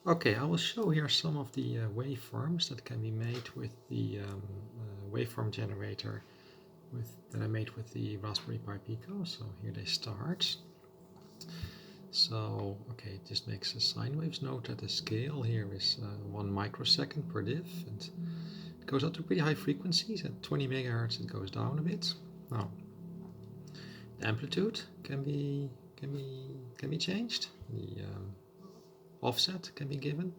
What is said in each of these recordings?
Okay, I will show here some of the waveforms that can be made with the waveform generator that I made with the Raspberry Pi Pico. So here they start. So, okay, it just makes a sine waves. Note that the scale here is 1 microsecond per diff, and it goes up to pretty high frequencies. At 20 megahertz, it goes down a bit. Now, the amplitude can be changed. The offset can be given.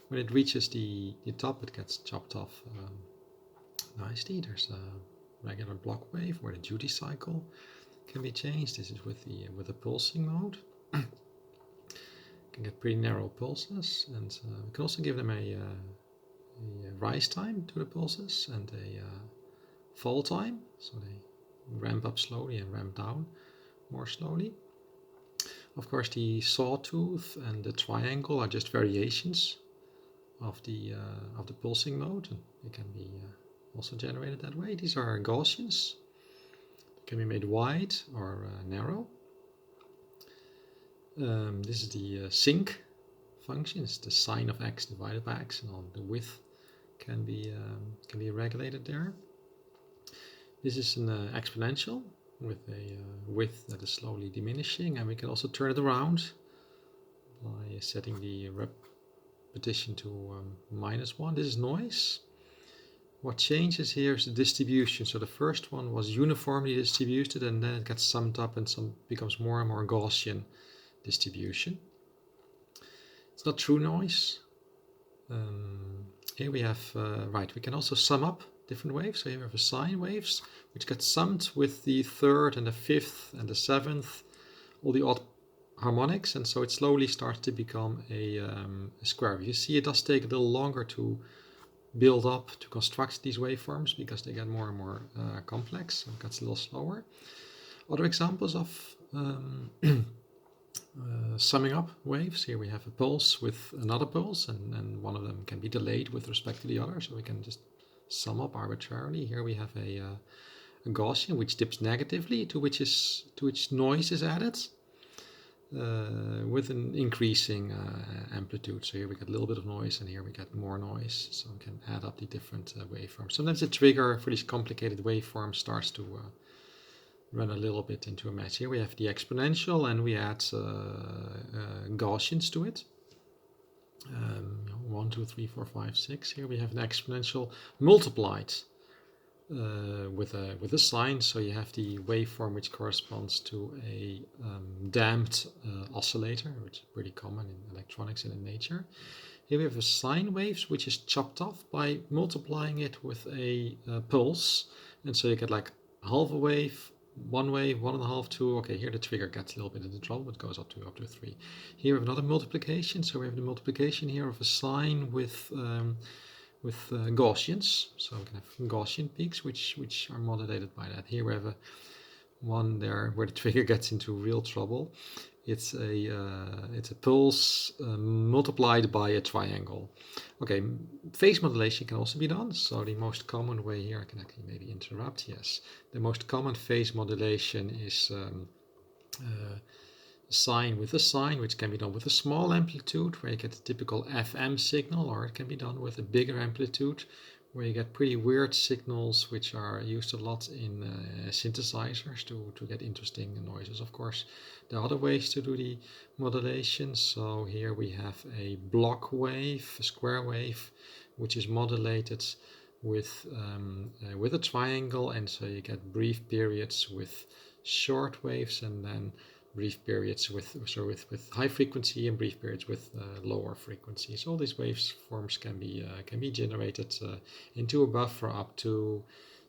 When it reaches the top, it gets chopped off nicely. There's a regular block wave where the duty cycle can be changed. This is with the pulsing mode. Can get pretty narrow pulses, and we can also give them a rise time to the pulses and a fall time, so they ramp up slowly and ramp down more slowly. Of course, the sawtooth and the triangle are just variations of the pulsing mode, and they can be also generated that way. These are Gaussians. They can be made wide or narrow. This is the sync function. It's the sine of x divided by x, and all the width can be regulated there. This is an exponential with a width that is slowly diminishing, and we can also turn it around by setting the repetition to -1. This is noise. What changes here is the distribution. So the first one was uniformly distributed, and then it gets summed up and becomes more and more Gaussian distribution. It's not true noise. Here we have, we can also sum up different waves. So here we have a sine waves, which get summed with the third and the fifth and the seventh, all the odd harmonics, and so it slowly starts to become a square wave. You see, it does take a little longer to build up, to construct these waveforms, because they get more and more complex, so it gets a little slower. Other examples of summing up waves. Here we have a pulse with another pulse, and one of them can be delayed with respect to the other, so we can just sum up arbitrarily. Here we have a Gaussian which dips negatively, to which noise is added with an increasing amplitude. So here we get a little bit of noise, and here we get more noise. So we can add up the different waveforms. Sometimes the trigger for these complicated waveforms starts to run a little bit into a mess. Here we have the exponential, and we add Gaussians to it. 1, 2, 3, 4, 5, 6. Here we have an exponential multiplied with a sine. So you have the waveform which corresponds to a damped oscillator, which is pretty common in electronics and in nature. Here we have a sine waves which is chopped off by multiplying it with a pulse, and so you get like half a wave, 1 wave, 1.5, 2. Okay, here the trigger gets a little bit into trouble, it goes up to 3. Here we have another multiplication, so we have the multiplication here of a sine with Gaussians, so we can have Gaussian peaks which are modulated by that. Here we have one there where the trigger gets into real trouble. It's a pulse multiplied by a triangle. Okay, phase modulation can also be done. So the most common way here, I can actually maybe interrupt. Yes, the most common phase modulation is sine with a sine, which can be done with a small amplitude, where you get the typical FM signal, or it can be done with a bigger amplitude, where you get pretty weird signals, which are used a lot in synthesizers to get interesting noises. Of course, there are other ways to do the modulation. So here we have a block wave, a square wave, which is modulated with a triangle, and so you get brief periods with short waves, and then brief periods with high frequency, and brief periods with lower frequency. So all these waveforms can be generated into a buffer up to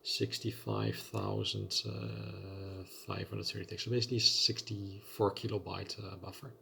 65,536. So basically 64 kilobyte buffer.